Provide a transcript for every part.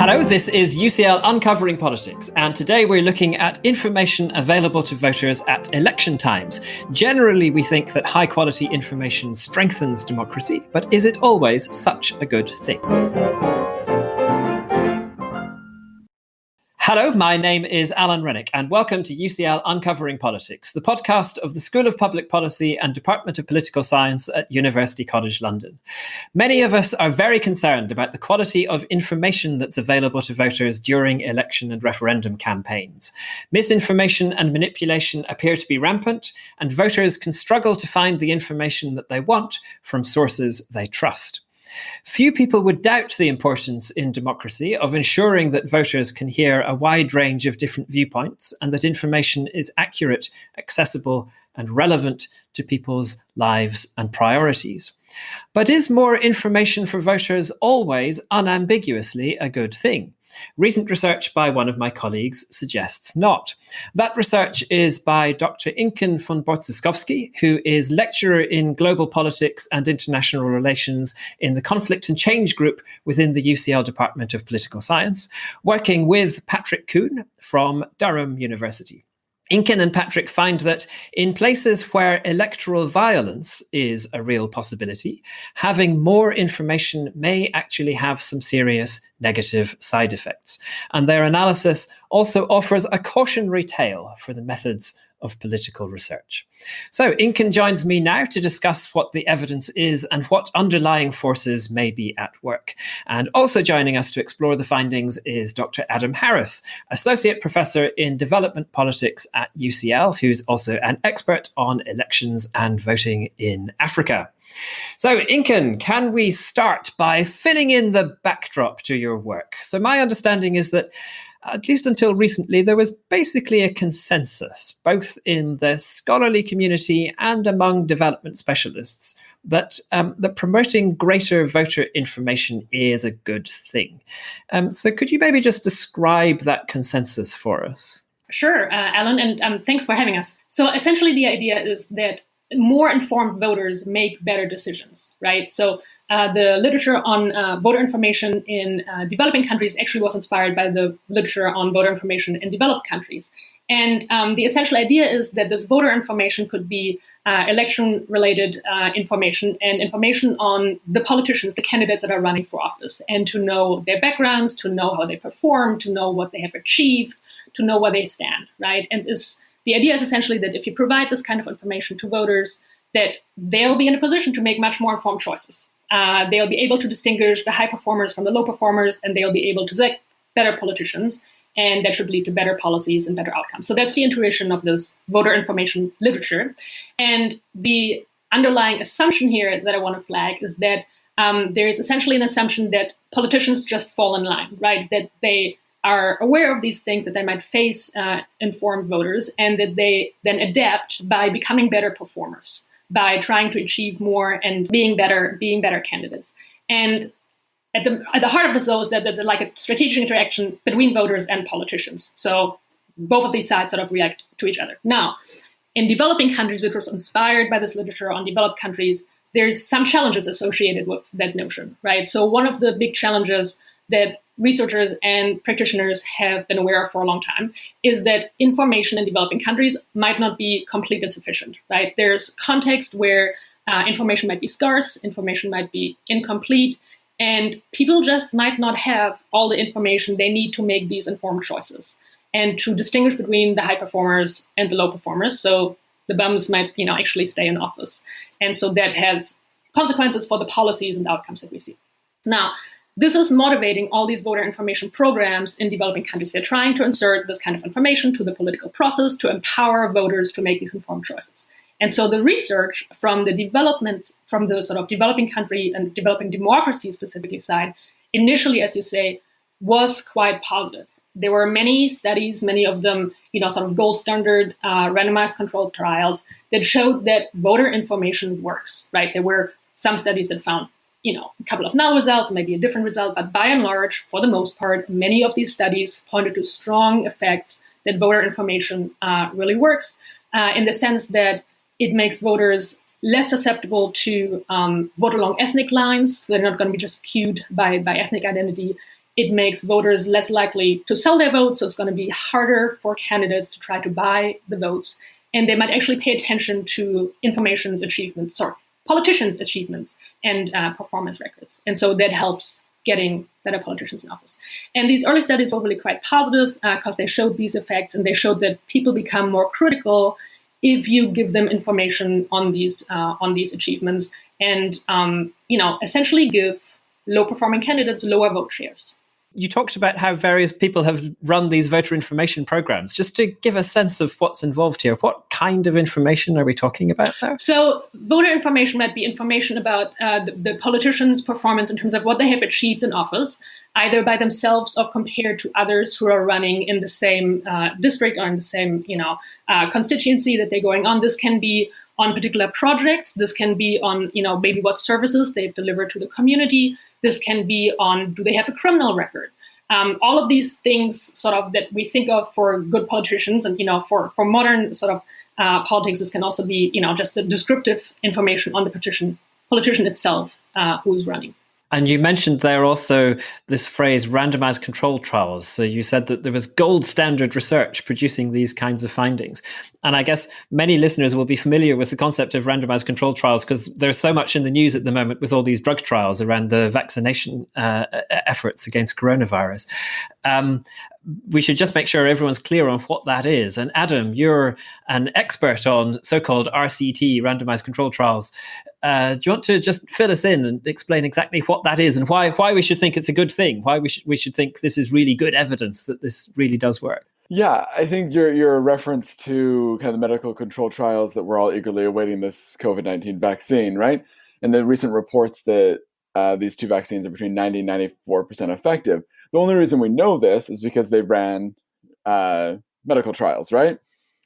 Hello, this is UCL Uncovering Politics, and today we're looking at information available to voters at election times. Generally, we think that high-quality information strengthens democracy, but is it always such a good thing? Hello, my name is Alan Rennick, and welcome to UCL Uncovering Politics, the podcast of the School of Public Policy and Department of Political Science at University College London. Many of us are very concerned about the quality of information that's available to voters during election and referendum campaigns. Misinformation and manipulation appear to be rampant, and voters can struggle to find the information that they want from sources they trust. Few people would doubt the importance in democracy of ensuring that voters can hear a wide range of different viewpoints and that information is accurate, accessible, and relevant to people's lives and priorities. But is more information for voters always unambiguously a good thing? Recent research by one of my colleagues suggests not. That research is by Dr Inken von Borzyskowski, who is lecturer in global politics and international relations in the Conflict and Change Group within the UCL Department of Political Science, working with Patrick Kuhn from Durham University. Inken and Patrick find that in places where electoral violence is a real possibility, having more information may actually have some serious negative side effects. And their analysis also offers a cautionary tale for the methods of political research. So Inken joins me now to discuss what the evidence is and what underlying forces may be at work. And also joining us to explore the findings is Dr. Adam Harris, Associate Professor in Development Politics at UCL, who's also an expert on elections and voting in Africa. So, Inken, can we start by filling in the backdrop to your work? So my understanding is that at least until recently, there was basically a consensus, both in the scholarly community and among development specialists, that promoting greater voter information is a good thing. So could you maybe just describe that consensus for us? Sure, Alan, and thanks for having us. So essentially, the idea is that more informed voters make better decisions, right? So the literature on voter information in developing countries actually was inspired by the literature on voter information in developed countries. And the essential idea is that this voter information could be election-related information and information on the politicians, the candidates that are running for office, and to know their backgrounds, to know how they perform, to know what they have achieved, to know where they stand, right? And the idea is essentially that if you provide this kind of information to voters, that they'll be in a position to make much more informed choices. They'll be able to distinguish the high performers from the low performers, and they'll be able to select better politicians, and that should lead to better policies and better outcomes. So that's the intuition of this voter information literature. And the underlying assumption here that I want to flag is that there is essentially an assumption that politicians just fall in line, right? That they are aware of these things, that they might face informed voters, and that they then adapt by becoming better performers, by trying to achieve more and being better candidates. And at the heart of this, though, is that there's like a strategic interaction between voters and politicians. So both of these sides sort of react to each other. Now, in developing countries, which was inspired by this literature on developed countries, there's some challenges associated with that notion, right? So one of the big challenges that researchers and practitioners have been aware of for a long time is that information in developing countries might not be complete and sufficient, right? There's context where information might be scarce, information might be incomplete, and people just might not have all the information they need to make these informed choices and to distinguish between the high performers and the low performers. So the bums might, actually stay in office. And so that has consequences for the policies and outcomes that we see. Now, this is motivating all these voter information programs in developing countries. They're trying to insert this kind of information to the political process to empower voters to make these informed choices. And so the research from the sort of developing country and developing democracy specifically side, initially, as you say, was quite positive. There were many studies, many of them, sort of gold standard randomized controlled trials that showed that voter information works, right? There were some studies that found a couple of null results, maybe a different result, but by and large, for the most part, many of these studies pointed to strong effects that voter information really works in the sense that it makes voters less susceptible to vote along ethnic lines, so they're not going to be just skewed by ethnic identity. It makes voters less likely to sell their votes, so it's going to be harder for candidates to try to buy the votes. And they might actually pay attention to politicians' achievements and performance records. And so that helps getting better politicians in office. And these early studies were really quite positive because they showed these effects, and they showed that people become more critical if you give them information on these achievements, and essentially give low-performing candidates lower vote shares. You talked about how various people have run these voter information programs. Just to give a sense of what's involved here, what kind of information are we talking about there? So voter information might be information about the politicians' performance in terms of what they have achieved in office, either by themselves or compared to others who are running in the same district or in the same constituency that they're going on. This can be on particular projects. This can be on maybe what services they've delivered to the community. This can be on, do they have a criminal record? All of these things sort of that we think of for good politicians, and for modern sort of politics, this can also be just the descriptive information on the politician itself who's running. And you mentioned there also this phrase randomized controlled trials. So you said that there was gold standard research producing these kinds of findings. And I guess many listeners will be familiar with the concept of randomized controlled trials because there's so much in the news at the moment with all these drug trials around the vaccination efforts against coronavirus. We should just make sure everyone's clear on what that is. And Adam, you're an expert on so-called RCT, randomized controlled trials. Do you want to just fill us in and explain exactly what that is and why we should think it's a good thing, why we should think this is really good evidence that this really does work? Yeah, I think your reference to kind of the medical control trials that we're all eagerly awaiting this COVID-19 vaccine, right? And the recent reports that these two vaccines are between 90 and 94% effective. The only reason we know this is because they ran medical trials, right?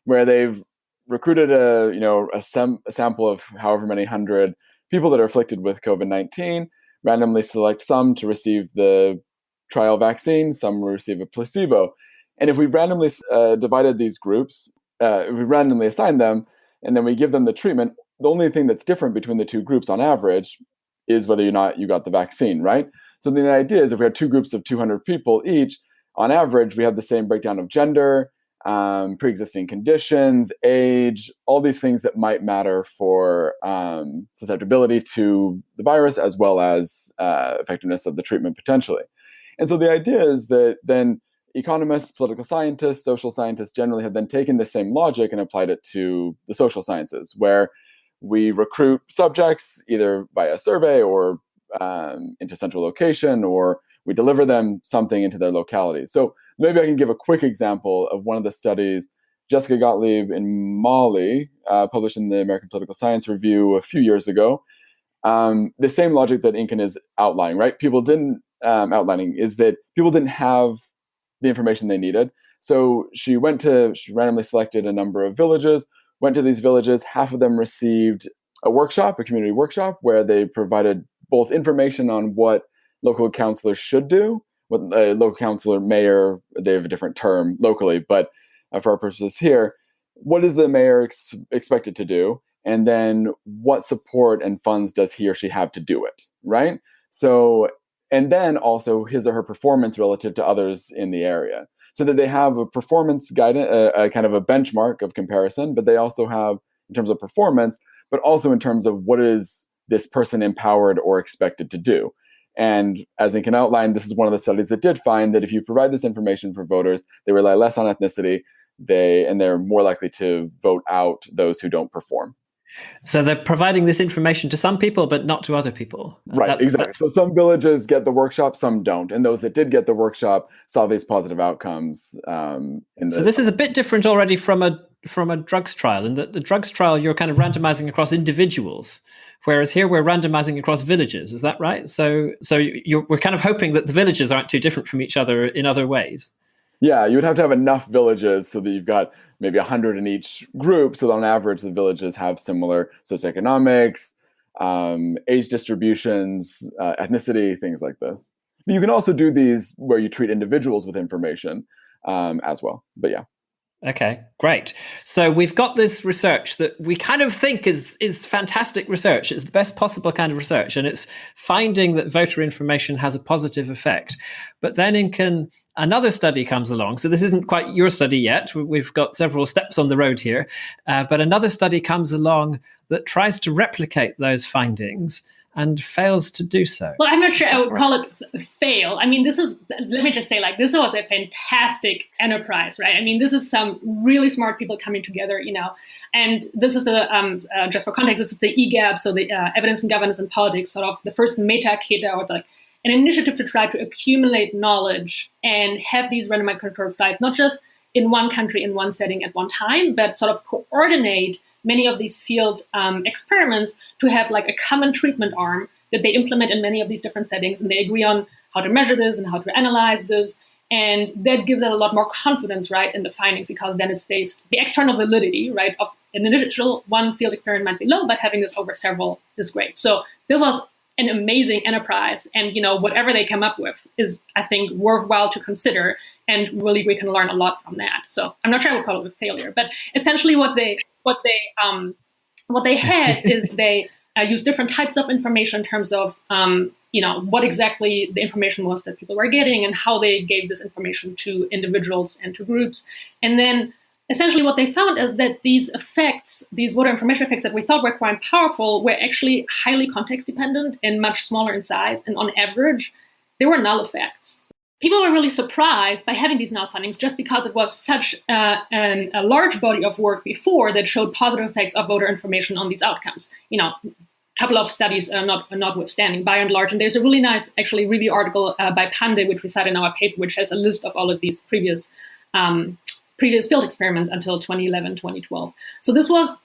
Where they've recruited a sample of however many hundred people that are afflicted with COVID-19, randomly select some to receive the trial vaccine, some will receive a placebo. And if we randomly divided these groups, if we randomly assign them, and then we give them the treatment, the only thing that's different between the two groups on average is whether or not you got the vaccine, right? So the idea is if we have two groups of 200 people each, on average, we have the same breakdown of gender, pre-existing conditions, age, all these things that might matter for susceptibility to the virus as well as effectiveness of the treatment potentially. And so the idea is that then economists, political scientists, social scientists generally have then taken the same logic and applied it to the social sciences, where we recruit subjects either via survey or into central location, or we deliver them something into their locality. So maybe I can give a quick example of one of the studies Jessica Gottlieb in Mali published in the American Political Science Review a few years ago. The same logic that Inken is outlining, right? People didn't have the information they needed. So she randomly selected a number of villages, went to these villages. Half of them received a community workshop, where they provided both information on what local councillors should do, what a local councillor, mayor, they have a different term locally, but for our purposes here, what is the mayor expected to do? And then what support and funds does he or she have to do it, right? So, and then also his or her performance relative to others in the area, so that they have a performance guidance, a kind of a benchmark of comparison, but they also have in terms of performance, but also in terms of what is this person empowered or expected to do. And as Inken outlined, this is one of the studies that did find that if you provide this information for voters, they rely less on ethnicity, they're more likely to vote out those who don't perform. So they're providing this information to some people, but not to other people. Right, exactly. So some villages get the workshop, some don't. And those that did get the workshop saw these positive outcomes. So this is a bit different already from a drugs trial. In the drugs trial, you're kind of randomizing across individuals, whereas here we're randomizing across villages. Is that right? So we're kind of hoping that the villages aren't too different from each other in other ways. Yeah, you would have to have enough villages so that you've got maybe 100 in each group. So on average, the villages have similar socioeconomics, age distributions, ethnicity, things like this. You can also do these where you treat individuals with information as well. But yeah. Okay, great. So we've got this research that we kind of think is fantastic research. It's the best possible kind of research, and it's finding that voter information has a positive effect. But then another study comes along. So this isn't quite your study yet. We've got several steps on the road here. But another study comes along that tries to replicate those findings and fails to do so. Well, I'm not sure I would call it fail. I mean, let me just say, this was a fantastic enterprise, right? I mean, this is some really smart people coming together, and this is just for context, this is the EGAP, so the Evidence in Governance and Politics, sort of the first meta-CATA, or an initiative to try to accumulate knowledge and have these randomized controlled trials, not just in one country, in one setting at one time, but sort of coordinate many of these field experiments to have a common treatment arm that they implement in many of these different settings, and they agree on how to measure this and how to analyze this. And that gives us a lot more confidence, right, in the findings, because then it's based, the external validity, right, of an individual one field experiment might be low, but having this over several is great. So there was an amazing enterprise, and whatever they come up with is, I think, worthwhile to consider, and really we can learn a lot from that. So I'm not sure I would call it a failure, but essentially what they had is they used different types of information in terms of what exactly the information was that people were getting and how they gave this information to individuals and to groups. And then essentially what they found is that these effects, these voter information effects that we thought were quite powerful, were actually highly context dependent and much smaller in size. And on average, they were null effects. People were really surprised by having these null findings just because it was such a large body of work before that showed positive effects of voter information on these outcomes. A couple of studies notwithstanding, by and large. And there's a really nice, actually, review article by Pandey, which we cite in our paper, which has a list of all of these previous field experiments until 2011, 2012. So this was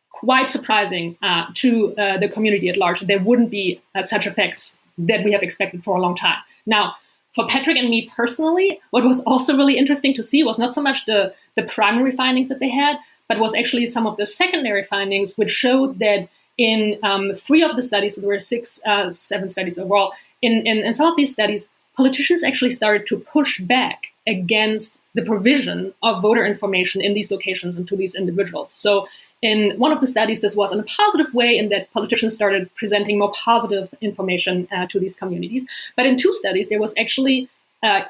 quite surprising to the community at large. There wouldn't be such effects that we have expected for a long time. Now, for Patrick and me personally, what was also really interesting to see was not so much the primary findings that they had, but was actually some of the secondary findings, which showed that in 3 of the studies, so there were 7 studies overall, in some of these studies, politicians actually started to push back against the provision of voter information in these locations and to these individuals. So in one of the studies, this was in a positive way in that politicians started presenting more positive information to these communities. But in 2 studies, there was actually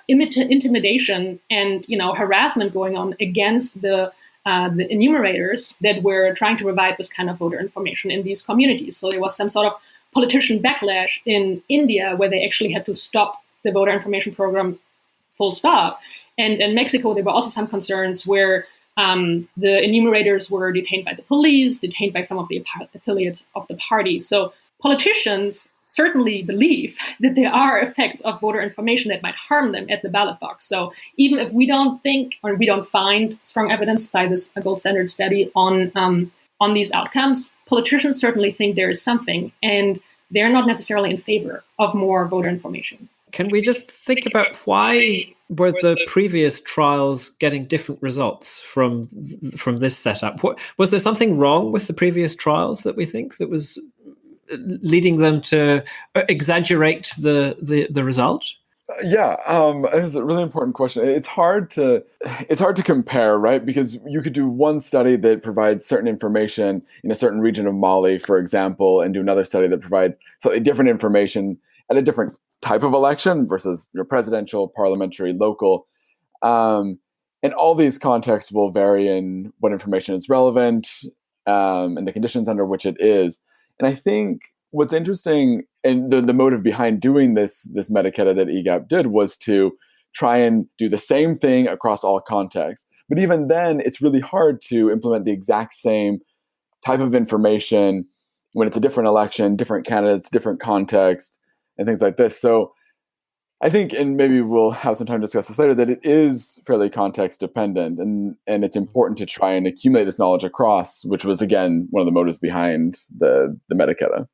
intimidation and harassment going on against the enumerators that were trying to provide this kind of voter information in these communities. So there was some sort of politician backlash in India where they actually had to stop the voter information program full stop. And in Mexico, there were also some concerns where the enumerators were detained by the police, detained by some of the affiliates of the party. So politicians certainly believe that there are effects of voter information that might harm them at the ballot box. So even if we don't think or we don't find strong evidence by this gold standard study on these outcomes, politicians certainly think there is something, and they're not necessarily in favor of more voter information. Can we just think about why were the previous trials getting different results from this setup? Was there something wrong with the previous trials that we think that was leading them to exaggerate the result? Yeah, it's a really important question. It's hard to compare, right? Because you could do one study that provides certain information in a certain region of Mali, for example, and do another study that provides slightly different information at a different type of election versus presidential, parliamentary, local. And all these contexts will vary in what information is relevant and the conditions under which it is. And I think what's interesting and the motive behind doing this metacata that EGAP did was to try and do the same thing across all contexts. But even then, it's really hard to implement the exact same type of information when it's a different election, different candidates, different context, and things like this. So I think, and maybe we'll have some time to discuss this later, that it is fairly context dependent, and it's important to try and accumulate this knowledge across, which was, again, one of the motives behind the metacata.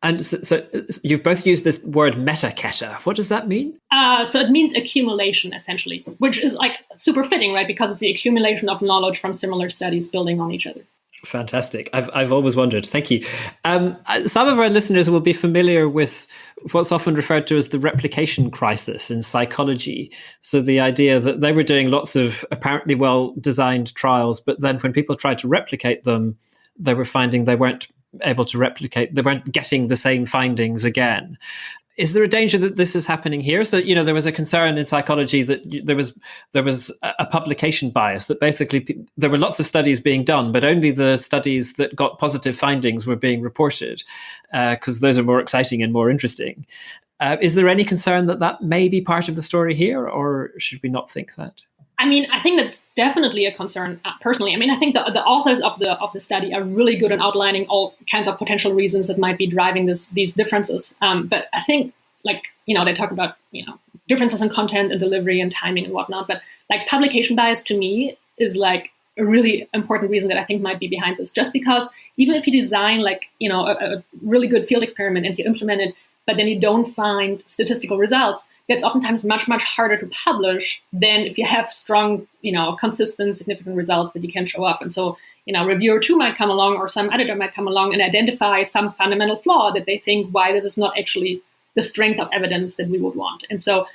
And so you've both used this word metacata. What does that mean? So it means accumulation, essentially, which is super fitting, right? Because it's the accumulation of knowledge from similar studies building on each other. Fantastic. I've always wondered. Thank you. Some of our listeners will be familiar with what's often referred to as the replication crisis in psychology. So the idea that they were doing lots of apparently well-designed trials, but then when people tried to replicate them, they were finding they weren't able to replicate, they weren't getting the same findings again. Is there a danger that this is happening here? So, there was a concern in psychology that there was a publication bias, that basically there were lots of studies being done, but only the studies that got positive findings were being reported, because those are more exciting and more interesting. Is there any concern that that may be part of the story here, or should we not think that? I mean, I think that's definitely a concern, personally. I mean, I think the authors of the study are really good at outlining all kinds of potential reasons that might be driving these differences. But I think, they talk about, differences in content and delivery and timing and whatnot. But publication bias, to me, is a really important reason that I think might be behind this. Just because even if you design a really good field experiment and you implement it, but then you don't find statistical results, that's oftentimes much, much harder to publish than if you have strong, consistent, significant results that you can show off. And so, reviewer 2 might come along, or some editor might come along and identify some fundamental flaw that they think why this is not actually the strength of evidence that we would want. And so,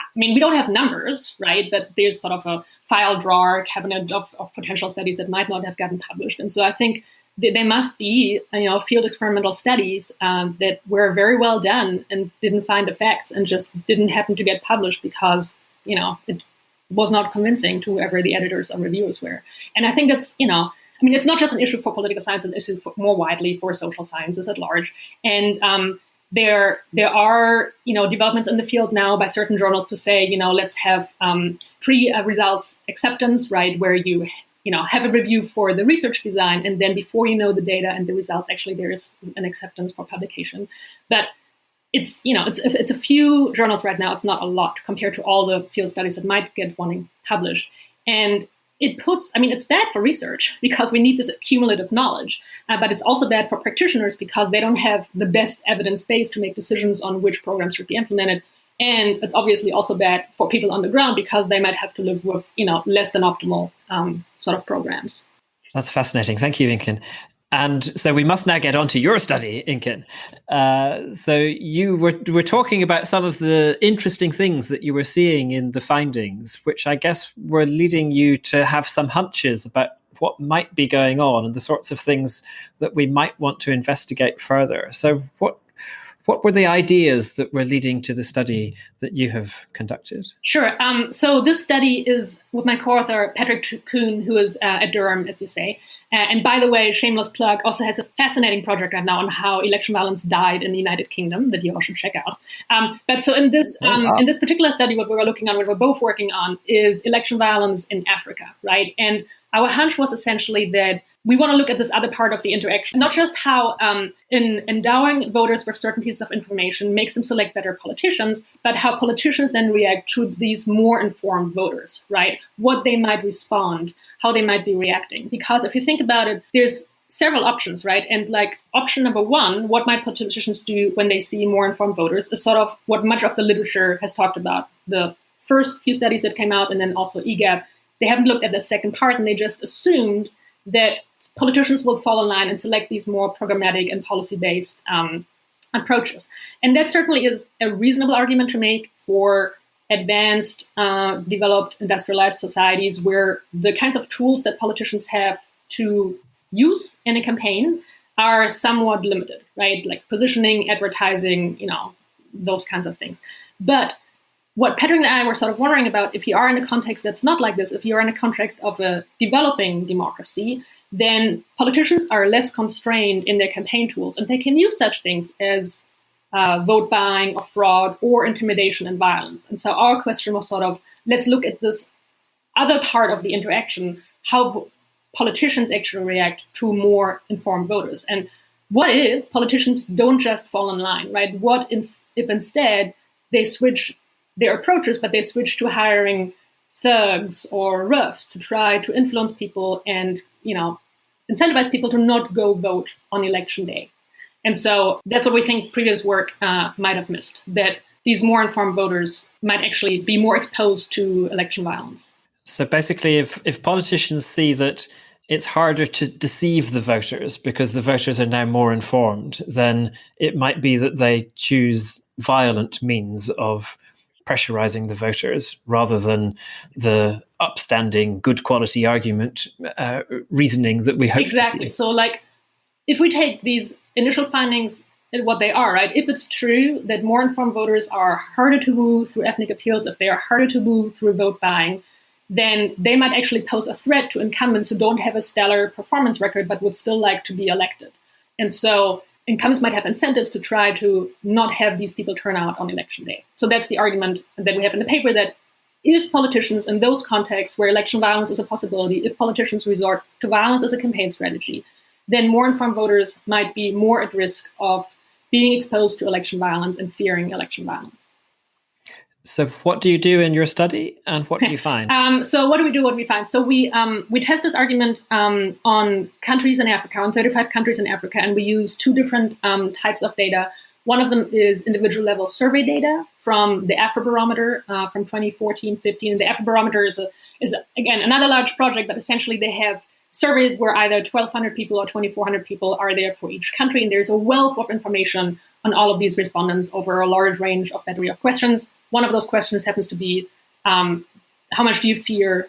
I mean, we don't have numbers, right? But there's sort of a file drawer cabinet of potential studies that might not have gotten published. And so I think there must be, field experimental studies that were very well done and didn't find effects and just didn't happen to get published because, it was not convincing to whoever the editors or reviewers were. And I think that's, it's not just an issue for political science, it's an issue more widely for social sciences at large. And there are, developments in the field now by certain journals to say, let's have pre-results acceptance, right, where you have a review for the research design, and then before you know the data and the results, actually there is an acceptance for publication. But it's a few journals right now. It's not a lot compared to all the field studies that might get one published. And it's bad for research because we need this cumulative knowledge, but it's also bad for practitioners because they don't have the best evidence base to make decisions on which programs should be implemented. And it's obviously also bad for people on the ground because they might have to live with, less than optimal sort of programs. That's fascinating. Thank you, Inken. And so we must now get on to your study, Inken. So you were talking about some of the interesting things that you were seeing in the findings, which I guess were leading you to have some hunches about what might be going on and the sorts of things that we might want to investigate further. So what were the ideas that were leading to the study that you have conducted? Sure. So this study is with my co-author, Patrick Kuhn, who is at Durham, as you say. And by the way, shameless plug, also has a fascinating project right now on how election violence died in the United Kingdom that you all should check out. But so in this in this particular study, what we were looking on, what we're both working on, is election violence in Africa, right? And our hunch was essentially that we want to look at this other part of the interaction, not just how in endowing voters with certain pieces of information makes them select better politicians, but how politicians then react to these more informed voters, right? What they might respond, how they might be reacting. Because if you think about it, there's several options, right? And option number one, what might politicians do when they see more informed voters, is sort of what much of the literature has talked about. The first few studies that came out, and then also EGAP, they haven't looked at the second part, and they just assumed that politicians will fall in line and select these more programmatic and policy-based approaches. And that certainly is a reasonable argument to make for advanced, developed, industrialized societies where the kinds of tools that politicians have to use in a campaign are somewhat limited, right? Like positioning, advertising, those kinds of things. But what Patrick and I were sort of wondering about, if you are in a context that's not like this, if you're in a context of a developing democracy, then politicians are less constrained in their campaign tools, and they can use such things as vote buying or fraud or intimidation and violence. And so our question was sort of, let's look at this other part of the interaction, how politicians actually react to more informed voters. And what if politicians don't just fall in line, right? What if instead they switch their approaches, but they switch to hiring thugs or roughs to try to influence people and, incentivize people to not go vote on election day. And so that's what we think previous work might have missed, that these more informed voters might actually be more exposed to election violence. So basically, if politicians see that it's harder to deceive the voters because the voters are now more informed, then it might be that they choose violent means of pressurizing the voters rather than the upstanding, good quality argument reasoning that we hope exactly. to see. So, like, if we take these initial findings and what they are, right? If it's true that more informed voters are harder to woo through ethnic appeals, if they are harder to woo through vote buying, then they might actually pose a threat to incumbents who don't have a stellar performance record but would still like to be elected. And so incumbents might have incentives to try to not have these people turn out on election day. So that's the argument that we have in the paper, that if politicians in those contexts where election violence is a possibility, if politicians resort to violence as a campaign strategy, then more informed voters might be more at risk of being exposed to election violence and fearing election violence. So what do you do in your study, and what do you find? So what do we do, what do we find? So we test this argument on countries in Africa, on 35 countries in Africa, and we use two different types of data. One of them is individual level survey data from the Afrobarometer from 2014-15. The Afrobarometer is again, another large project, but essentially they have surveys where either 1,200 people or 2,400 people are there for each country, and there's a wealth of information on all of these respondents over a large range of battery of questions. One of those questions happens to be, how much do you fear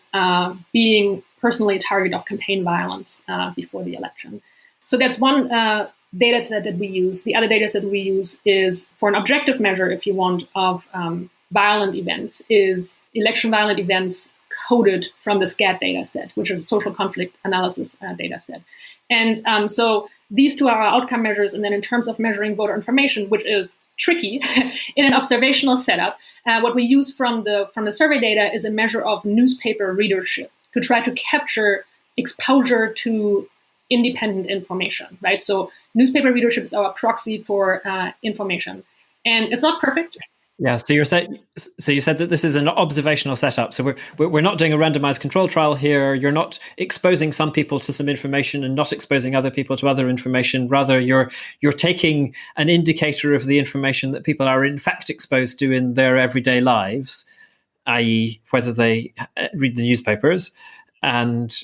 being personally a target of campaign violence before the election? So that's one data set that we use. The other data set we use is for an objective measure, if you want, of violent events, is election violent events coded from the SCAT data set, which is a social conflict analysis data set. And so these two are our outcome measures. And then in terms of measuring voter information, which is tricky in an observational setup, what we use from the survey data is a measure of newspaper readership to try to capture exposure to independent information, right? So newspaper readership is our proxy for information. And it's not perfect. Yeah, so you said that this is an observational setup. So we're not doing a randomized control trial here. You're not exposing some people to some information and not exposing other people to other information. Rather, you're taking an indicator of the information that people are in fact exposed to in their everyday lives, i.e., whether they read the newspapers, and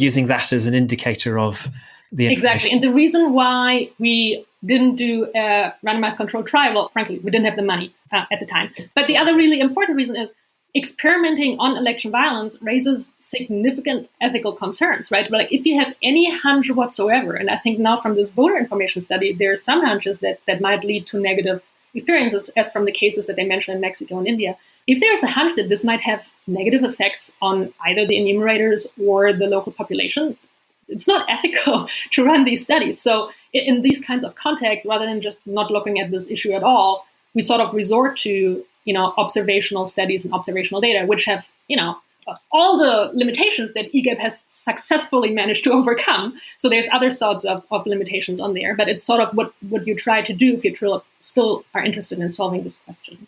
using that as an indicator of the information. Exactly, and the reason why we didn't do a randomized controlled trial, well, frankly, we didn't have the money at the time. But the other really important reason is experimenting on election violence raises significant ethical concerns, right? But like, if you have any hunch whatsoever, and I think now from this voter information study, there are some hunches that might lead to negative experiences, as from the cases that they mentioned in Mexico and India. If there's a hunch that this might have negative effects on either the enumerators or the local population, it's not ethical to run these studies. So in these kinds of contexts, rather than just not looking at this issue at all, we sort of resort to, observational studies and observational data, which have, all the limitations that EGAP has successfully managed to overcome. So there's other sorts of limitations on there, but it's sort of what you try to do if you still are interested in solving this question.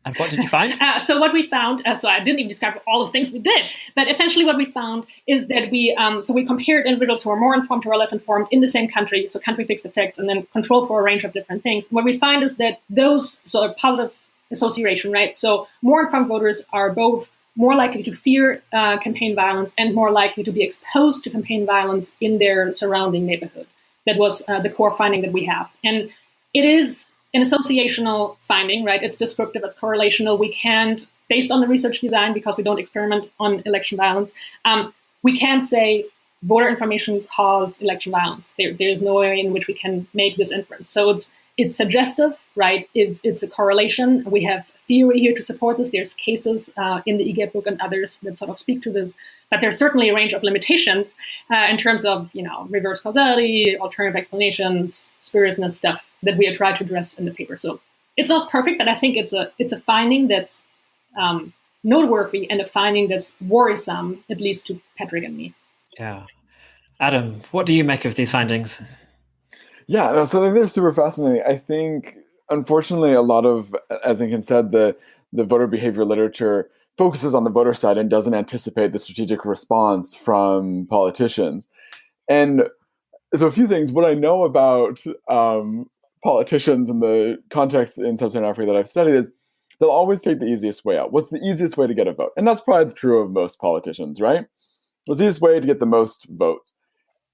And what did you find? So what we found, so I didn't even describe all the things we did, but essentially what we found is that we compared individuals who are more informed who are less informed in the same country, so country fixed effects, and then control for a range of different things. What we find is that those sort of positive association, right? So more informed voters are both more likely to fear campaign violence and more likely to be exposed to campaign violence in their surrounding neighborhood. That was the core finding that we have. And it is an associational finding, right? It's descriptive, it's correlational. We can't, based on the research design, because we don't experiment on election violence, we can't say voter information caused election violence. There's no way in which we can make this inference. So it's suggestive, right? It's a correlation. We have theory here to support this. There's cases in the EGAP book and others that sort of speak to this. But there's certainly a range of limitations in terms of, reverse causality, alternative explanations, spuriousness stuff that we have tried to address in the paper. So it's not perfect, but I think it's a finding that's noteworthy and a finding that's worrisome, at least to Patrick and me. Yeah. Adam, what do you make of these findings? Yeah, so I think they're super fascinating. I think, unfortunately, a lot of, as Inken said, the voter behavior literature focuses on the voter side and doesn't anticipate the strategic response from politicians. And so a few things. What I know about politicians in the context in Sub-Saharan Africa that I've studied is they'll always take the easiest way out. What's the easiest way to get a vote? And that's probably true of most politicians, right? What's the easiest way to get the most votes?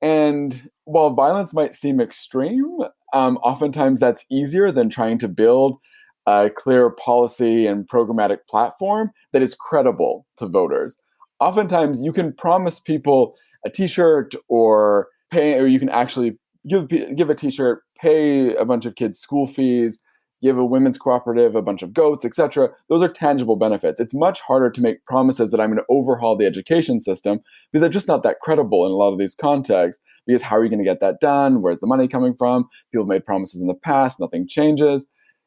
And while violence might seem extreme, oftentimes that's easier than trying to build a clear policy and programmatic platform that is credible to voters. Oftentimes, you can promise people a T-shirt or pay, or you can actually give a T-shirt, pay a bunch of kids' school fees, give a women's cooperative a bunch of goats, etc. Those are tangible benefits. It's much harder to make promises that I'm going to overhaul the education system because they're just not that credible in a lot of these contexts. Because how are you going to get that done? Where's the money coming from? People made promises in the past, nothing changes.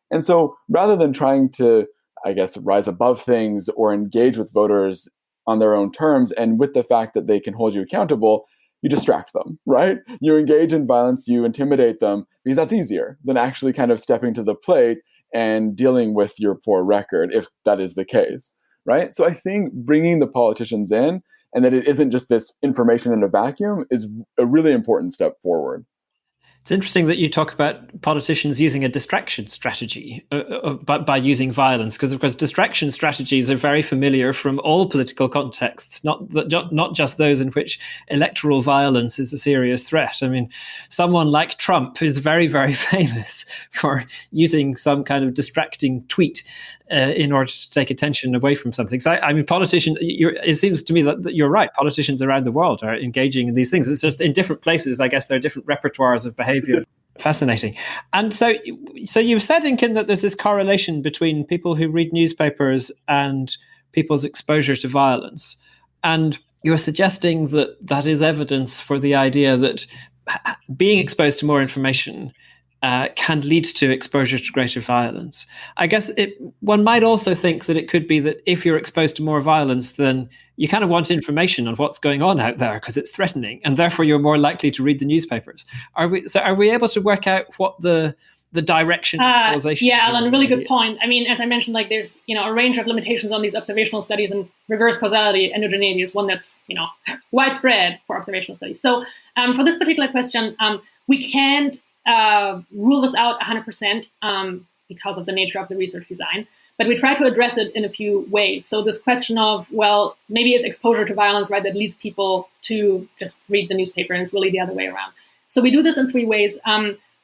And so rather than trying to, I guess, rise above things or engage with voters on their own terms and with the fact that they can hold you accountable, you distract them, right? You engage in violence, you intimidate them, because that's easier than actually kind of stepping to the plate and dealing with your poor record, if that is the case, right? So I think bringing the politicians in and that it isn't just this information in a vacuum is a really important step forward. It's interesting that you talk about politicians using a distraction strategy by using violence, because of course distraction strategies are very familiar from all political contexts, not just those in which electoral violence is a serious threat. I mean, someone like Trump is very, very famous for using some kind of distracting tweet in order to take attention away from something. So, I mean, politicians, it seems to me that you're right. Politicians around the world are engaging in these things. It's just in different places, I guess there are different repertoires of behavior. Fascinating. And so you've said, Inken, that there's this correlation between people who read newspapers and people's exposure to violence. And you're suggesting that that is evidence for the idea that being exposed to more information can lead to exposure to greater violence. I guess one might also think that it could be that if you're exposed to more violence, then you kind of want information on what's going on out there because it's threatening, and therefore you're more likely to read the newspapers. Are we able to work out what the direction of causation? Yeah, Alan, really good point. I mean, as I mentioned, like there's a range of limitations on these observational studies, and reverse causality, endogeneity is one that's widespread for observational studies. So for this particular question, we can't rule this out 100% because of the nature of the research design, but we try to address it in a few ways. So this question of, well, maybe it's exposure to violence, right, that leads people to just read the newspaper, and it's really the other way around. So we do this in three ways.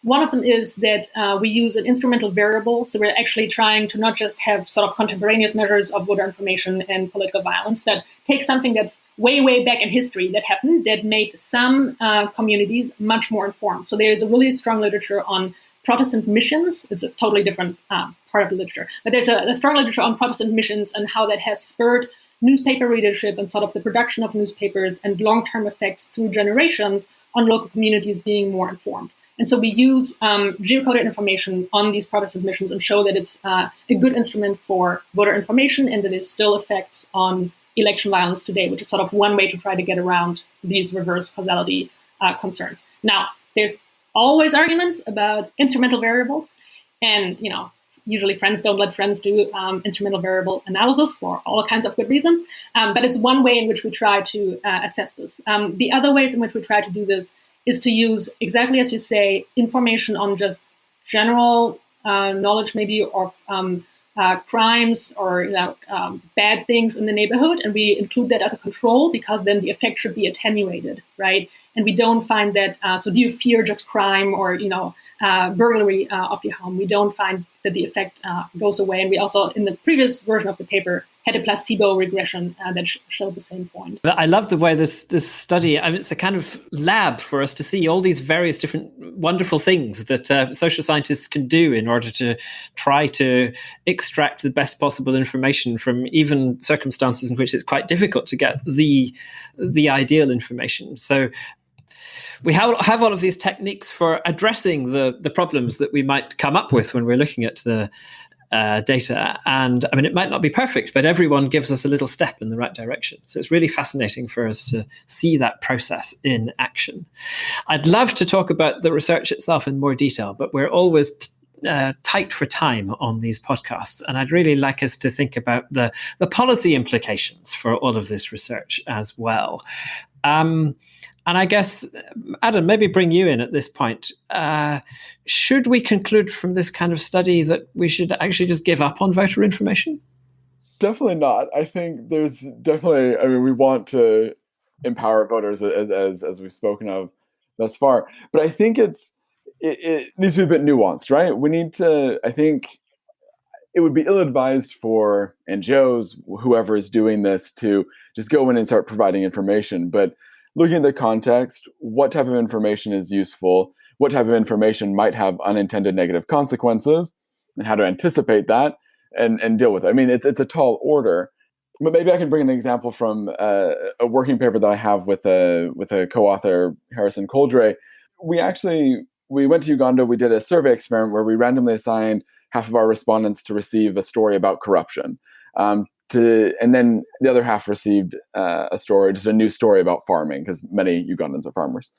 One of them is that we use an instrumental variable. So we're actually trying to not just have sort of contemporaneous measures of voter information and political violence, but take something that's way, way back in history that happened that made some communities much more informed. So there's a really strong literature on Protestant missions. It's a totally different part of the literature. But there's a strong literature on Protestant missions and how that has spurred newspaper readership and sort of the production of newspapers and long-term effects through generations on local communities being more informed. And so we use geocoded information on these Protestant missions and show that it's a good instrument for voter information and that it still effects on election violence today, which is sort of one way to try to get around these reverse causality concerns. Now, there's always arguments about instrumental variables, and usually friends don't let friends do instrumental variable analysis for all kinds of good reasons, but it's one way in which we try to assess this. The other ways in which we try to do this is to use, exactly as you say, information on just general knowledge maybe of crimes or bad things in the neighborhood, and we include that as a control because then the effect should be attenuated, right? And we don't find that, so do you fear just crime or burglary of your home? We don't find that the effect goes away. And we also, in the previous version of the paper, had a placebo regression that showed the same point. I love the way this study, it's a kind of lab for us to see all these various different wonderful things that social scientists can do in order to try to extract the best possible information from even circumstances in which it's quite difficult to get the ideal information. So we have all of these techniques for addressing the problems that we might come up with when we're looking at the data. And I mean, it might not be perfect, but everyone gives us a little step in the right direction. So it's really fascinating for us to see that process in action. I'd love to talk about the research itself in more detail, but we're always tight for time on these podcasts. And I'd really like us to think about the policy implications for all of this research as well. And I guess, Adam, maybe bring you in at this point. Should we conclude from this kind of study that we should actually just give up on voter information? Definitely not. I think there's definitely, we want to empower voters as we've spoken of thus far. But I think it needs to be a bit nuanced, right? We need to, I think it would be ill-advised for NGOs, whoever is doing this, to just go in and start providing information. But looking at the context, what type of information is useful, what type of information might have unintended negative consequences, and how to anticipate that and deal with it. I mean, it's a tall order. But maybe I can bring an example from a working paper that I have with a co-author, Harrison Coldray. We went to Uganda. We did a survey experiment where we randomly assigned half of our respondents to receive a story about corruption, and then the other half received just a new story about farming, because many Ugandans are farmers.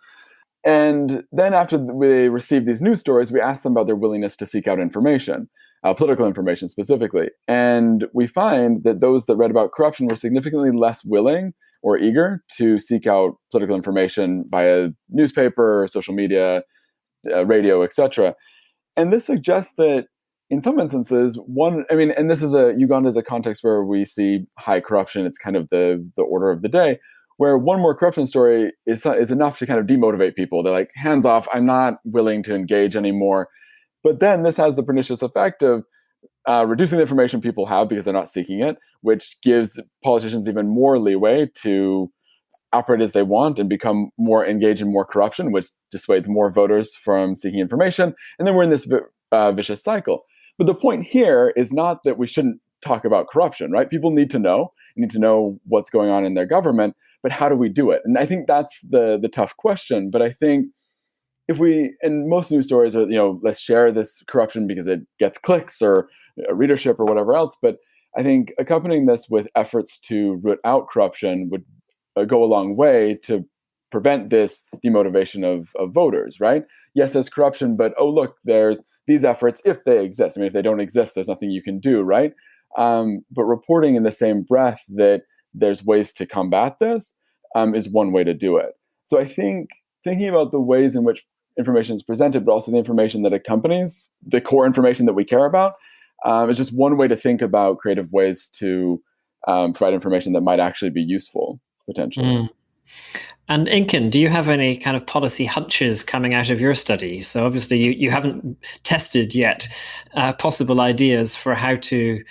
And then after we received these news stories, we asked them about their willingness to seek out information, political information specifically. And we find that those that read about corruption were significantly less willing or eager to seek out political information via newspaper, social media, radio, etc. And this suggests that in some instances, and this is Uganda is a context where we see high corruption. It's kind of the order of the day, where one more corruption story is enough to kind of demotivate people. They're like, hands off, I'm not willing to engage anymore. But then this has the pernicious effect of reducing the information people have because they're not seeking it, which gives politicians even more leeway to operate as they want and become more engaged in more corruption, which dissuades more voters from seeking information. And then we're in this vicious cycle. But the point here is not that we shouldn't talk about corruption, right? People need to know what's going on in their government, but how do we do it? And I think that's the tough question. But I think and most news stories are, let's share this corruption because it gets clicks or readership or whatever else. But I think accompanying this with efforts to root out corruption would go a long way to prevent this demotivation of voters, right? Yes, there's corruption, but look, there's these efforts if they exist. I mean, if they don't exist, there's nothing you can do, right? But reporting in the same breath that there's ways to combat this is one way to do it. So I think thinking about the ways in which information is presented, but also the information that accompanies the core information that we care about, is just one way to think about creative ways to provide information that might actually be useful, potentially. Mm. And Inken, do you have any kind of policy hunches coming out of your study? So obviously you haven't tested yet possible ideas for how to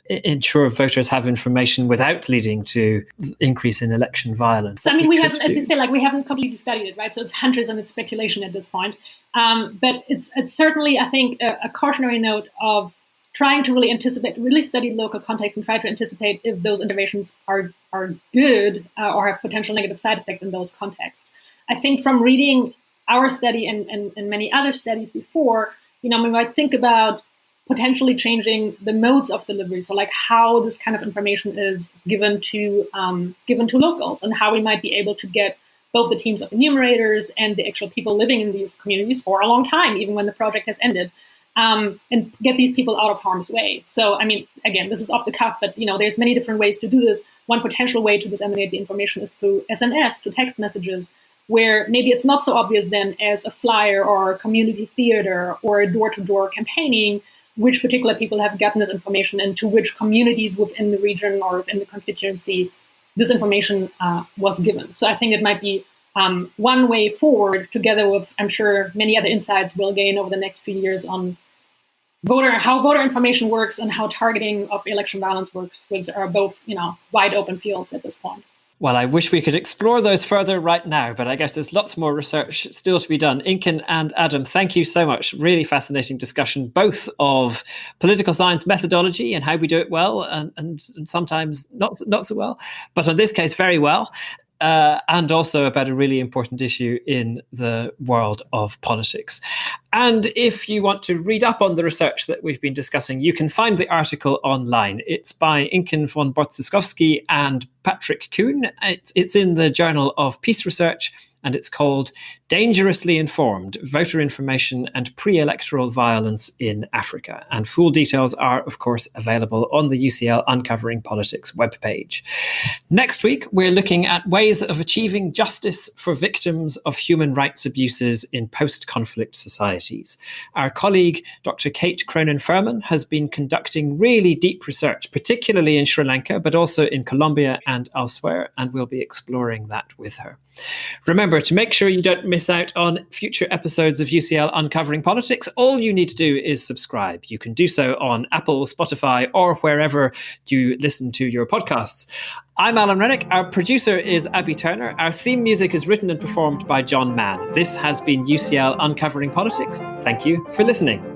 ensure voters have information without leading to increase in election violence. So, I mean, we haven't, as you say, we haven't completely studied it, right? So it's hunches and it's speculation at this point. But it's certainly, I think, a cautionary note of trying to really study local context and try to anticipate if those interventions are good or have potential negative side effects in those contexts. I think from reading our study and many other studies before, we might think about potentially changing the modes of delivery. So how this kind of information is given to locals and how we might be able to get both the teams of enumerators and the actual people living in these communities for a long time, even when the project has ended, and get these people out of harm's way. So, I mean, again, this is off the cuff, but there's many different ways to do this. One potential way to disseminate the information is through SMS, to text messages, where maybe it's not so obvious then as a flyer or a community theater or a door-to-door campaigning, which particular people have gotten this information and to which communities within the region or within the constituency this information was given. So I think it might be one way forward, together with, I'm sure, many other insights we'll gain over the next few years on how voter information works and how targeting of election violence works, which are both, wide open fields at this point. Well, I wish we could explore those further right now, but I guess there's lots more research still to be done. Inken and Adam, thank you so much. Really fascinating discussion, both of political science methodology and how we do it well and sometimes not so well, but in this case, very well. And also about a really important issue in the world of politics. And if you want to read up on the research that we've been discussing, you can find the article online. It's by Inken von Borzyskowski and Patrick Kuhn. It's in the Journal of Peace Research, and it's called Dangerously Informed, Voter Information and Pre-Electoral Violence in Africa. And full details are, of course, available on the UCL Uncovering Politics webpage. Next week, we're looking at ways of achieving justice for victims of human rights abuses in post-conflict societies. Our colleague, Dr. Kate Cronin-Furman, has been conducting really deep research, particularly in Sri Lanka, but also in Colombia and elsewhere, and we'll be exploring that with her. Remember, to make sure you don't miss out on future episodes of UCL Uncovering Politics, all you need to do is subscribe. You can do so on Apple, Spotify, or wherever you listen to your podcasts. I'm Alan Rennick. Our producer is Abby Turner. Our theme music is written and performed by John Mann. This has been UCL Uncovering Politics. Thank you for listening.